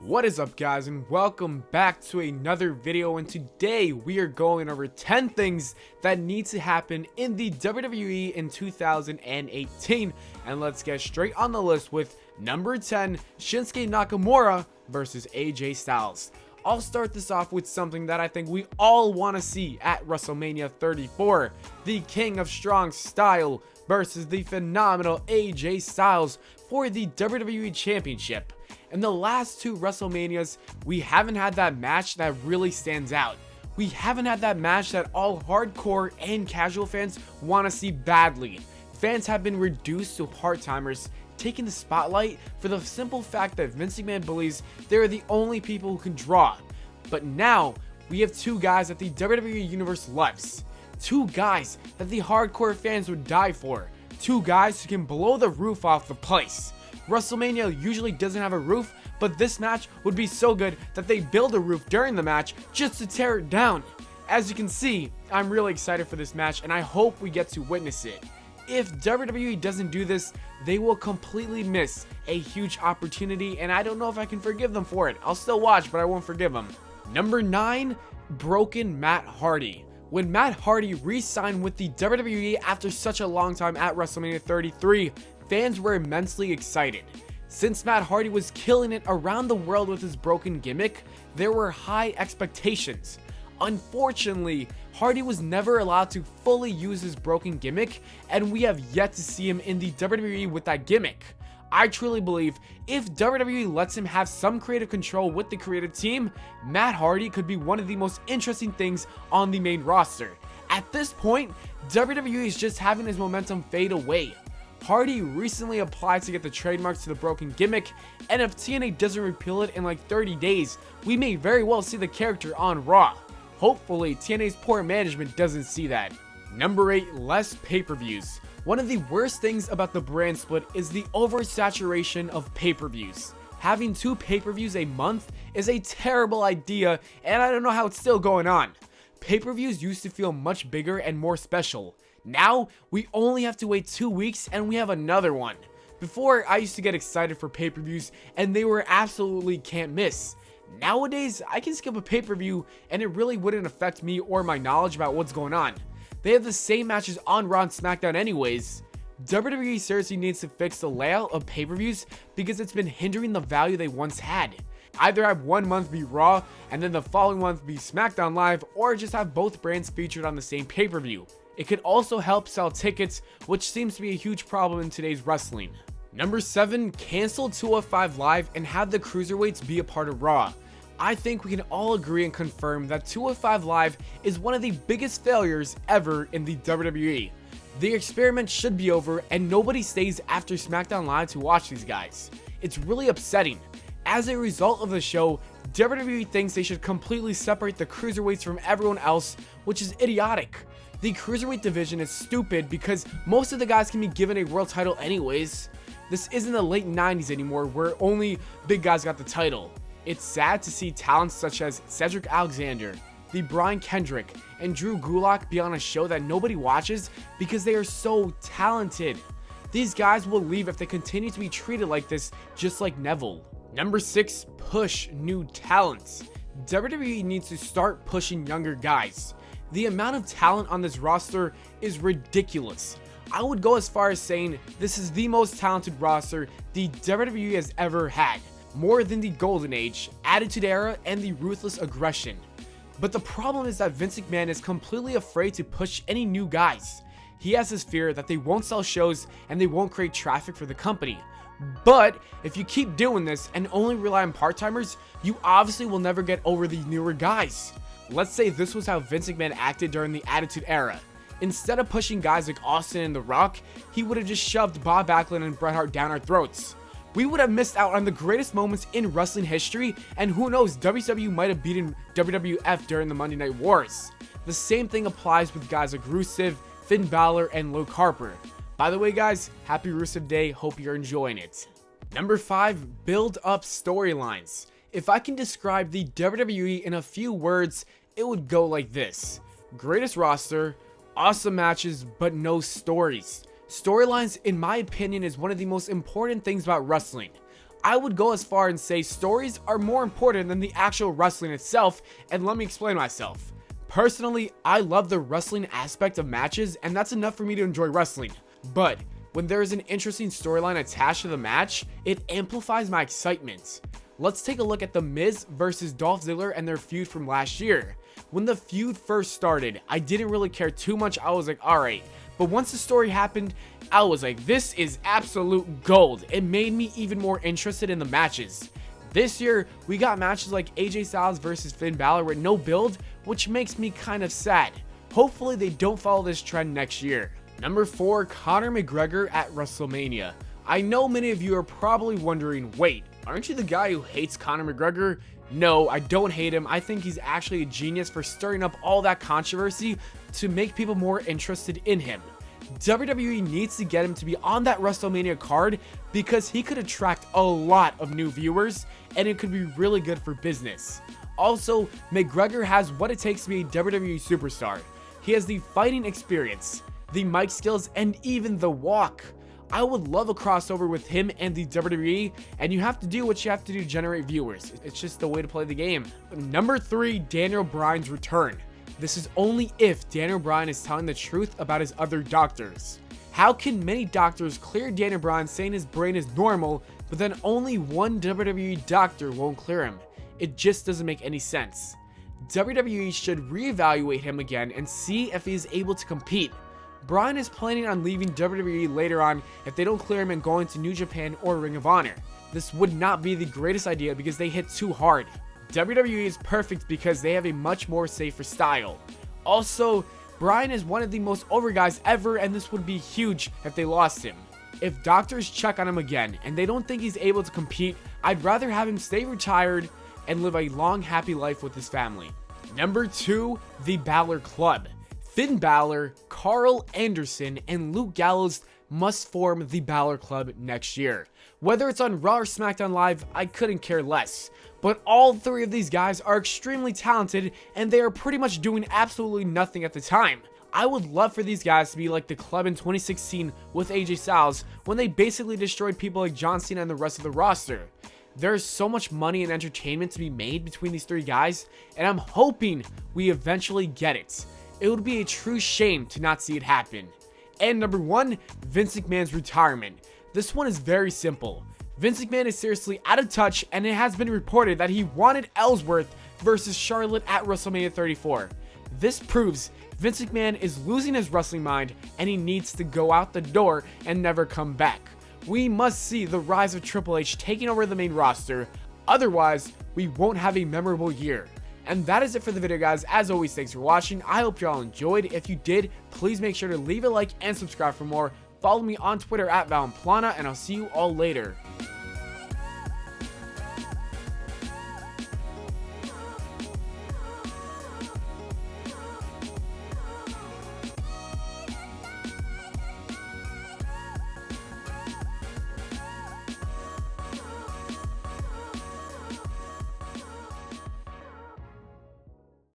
What is up, guys, and welcome back to another video. And today we are going over 10 things that need to happen in the WWE in 2018, and let's get straight on the list with number 10, Shinsuke Nakamura versus AJ Styles. I'll start this off with something that I think we all want to see at WrestleMania 34, the King of Strong Style versus the phenomenal AJ Styles for the WWE Championship. In the last two WrestleManias, we haven't had that match that really stands out. We haven't had that match that all hardcore and casual fans want to see badly. Fans have been reduced to part-timers, taking the spotlight for the simple fact that Vince McMahon believes they're the only people who can draw. But now, we have two guys that the WWE Universe loves. Two guys that the hardcore fans would die for. Two guys who can blow the roof off the place. WrestleMania usually doesn't have a roof, but this match would be so good that they build a roof during the match just to tear it down. As you can see, I'm really excited for this match and I hope we get to witness it. If WWE doesn't do this, they will completely miss a huge opportunity, and I don't know if I can forgive them for it. I'll still watch, but I won't forgive them. Number 9, broken Matt Hardy. When Matt Hardy re-signed with the WWE after such a long time at WrestleMania 33, fans were immensely excited. Since Matt Hardy was killing it around the world with his broken gimmick, there were high expectations. Unfortunately, Hardy was never allowed to fully use his broken gimmick, and we have yet to see him in the WWE with that gimmick. I truly believe if WWE lets him have some creative control with the creative team, Matt Hardy could be one of the most interesting things on the main roster. At this point, WWE is just having his momentum fade away. Hardy recently applied to get the trademarks to the broken gimmick, and if TNA doesn't repeal it in like 30 days, we may very well see the character on Raw. Hopefully, TNA's poor management doesn't see that. Number 8, less pay-per-views. One of the worst things about the brand split is the oversaturation of pay-per-views. Having 2 pay-per-views a month is a terrible idea, and I don't know how it's still going on. Pay-per-views used to feel much bigger and more special. Now, we only have to wait 2 weeks and we have another one. Before, I used to get excited for pay-per-views and they were absolutely can't miss. Nowadays, I can skip a pay-per-view and it really wouldn't affect me or my knowledge about what's going on. They have the same matches on Raw and SmackDown anyways. WWE seriously needs to fix the layout of pay-per-views because it's been hindering the value they once had. Either have 1 month be Raw and then the following month be SmackDown Live, or just have both brands featured on the same pay-per-view. It could also help sell tickets, which seems to be a huge problem in today's wrestling. Number 7, cancel 205 Live and have the Cruiserweights be a part of Raw. I think we can all agree and confirm that 205 Live is one of the biggest failures ever in the WWE. The experiment should be over and nobody stays after SmackDown Live to watch these guys. It's really upsetting. As a result of the show, WWE thinks they should completely separate the Cruiserweights from everyone else, which is idiotic. The Cruiserweight division is stupid because most of the guys can be given a world title anyways. This isn't the late 90s anymore where only big guys got the title. It's sad to see talents such as Cedric Alexander, the Brian Kendrick, and Drew Gulak be on a show that nobody watches because they are so talented. These guys will leave if they continue to be treated like this, just like Neville. Number 6, push new talents. WWE needs to start pushing younger guys. The amount of talent on this roster is ridiculous. I would go as far as saying this is the most talented roster the WWE has ever had. More than the Golden Age, Attitude Era, and the Ruthless Aggression. But the problem is that Vince McMahon is completely afraid to push any new guys. He has this fear that they won't sell shows and they won't create traffic for the company. But if you keep doing this and only rely on part-timers, you obviously will never get over the newer guys. Let's say this was how Vince McMahon acted during the Attitude Era. Instead of pushing guys like Austin and The Rock, he would have just shoved Bob Backlund and Bret Hart down our throats. We would have missed out on the greatest moments in wrestling history, and who knows, WWE might have beaten WWF during the Monday Night Wars. The same thing applies with guys like Rusev, Finn Balor, and Luke Harper. By the way guys, happy Rusev Day, hope you're enjoying it. Number 5, Buildup Storylines. If I can describe the WWE in a few words, it would go like this. Greatest roster, awesome matches, but no stories. Storylines, in my opinion, is one of the most important things about wrestling. I would go as far and say stories are more important than the actual wrestling itself, and let me explain myself. Personally, I love the wrestling aspect of matches, and that's enough for me to enjoy wrestling. But when there is an interesting storyline attached to the match, it amplifies my excitement. Let's take a look at The Miz versus Dolph Ziggler and their feud from last year. When the feud first started, I didn't really care too much. I was like, alright. But once the story happened, I was like, this is absolute gold. It made me even more interested in the matches. This year, we got matches like AJ Styles versus Finn Balor with no build, which makes me kind of sad. Hopefully they don't follow this trend next year. Number 4, Conor McGregor at WrestleMania. I know many of you are probably wondering, wait, aren't you the guy who hates Conor McGregor? No, I don't hate him. I think he's actually a genius for stirring up all that controversy to make people more interested in him. WWE needs to get him to be on that WrestleMania card because he could attract a lot of new viewers and it could be really good for business. Also, McGregor has what it takes to be a WWE superstar. He has the fighting experience, the mic skills, and even the walk. I would love a crossover with him and the WWE, and you have to do what you have to do to generate viewers. It's just the way to play the game. Number 3, Daniel Bryan's return. This is only if Daniel Bryan is telling the truth about his other doctors. How can many doctors clear Daniel Bryan saying his brain is normal, but then only one WWE doctor won't clear him? It just doesn't make any sense. WWE should reevaluate him again and see if he is able to compete. Bryan is planning on leaving WWE later on if they don't clear him and going to New Japan or Ring of Honor. This would not be the greatest idea because they hit too hard. WWE is perfect because they have a much more safer style. Also, Bryan is one of the most over guys ever, and this would be huge if they lost him. If doctors check on him again and they don't think he's able to compete, I'd rather have him stay retired and live a long happy life with his family. Number 2, the Balor Club. Finn Balor, Carl Anderson, and Luke Gallows must form the Balor Club next year. Whether it's on Raw or SmackDown Live, I couldn't care less. But all 3 of these guys are extremely talented and they are pretty much doing absolutely nothing at the time. I would love for these guys to be like the club in 2016 with AJ Styles when they basically destroyed people like John Cena and the rest of the roster. There's so much money and entertainment to be made between these 3 guys, and I'm hoping we eventually get it. It would be a true shame to not see it happen. And number 1, Vince McMahon's retirement. This one is very simple. Vince McMahon is seriously out of touch, and it has been reported that he wanted Ellsworth versus Charlotte at WrestleMania 34. This proves Vince McMahon is losing his wrestling mind and he needs to go out the door and never come back. We must see the rise of Triple H taking over the main roster, otherwise we won't have a memorable year. And that is it for the video, guys. As always, thanks for watching. I hope you all enjoyed. If you did, please make sure to leave a like and subscribe for more. Follow me on Twitter at Pllana, and I'll see you all later.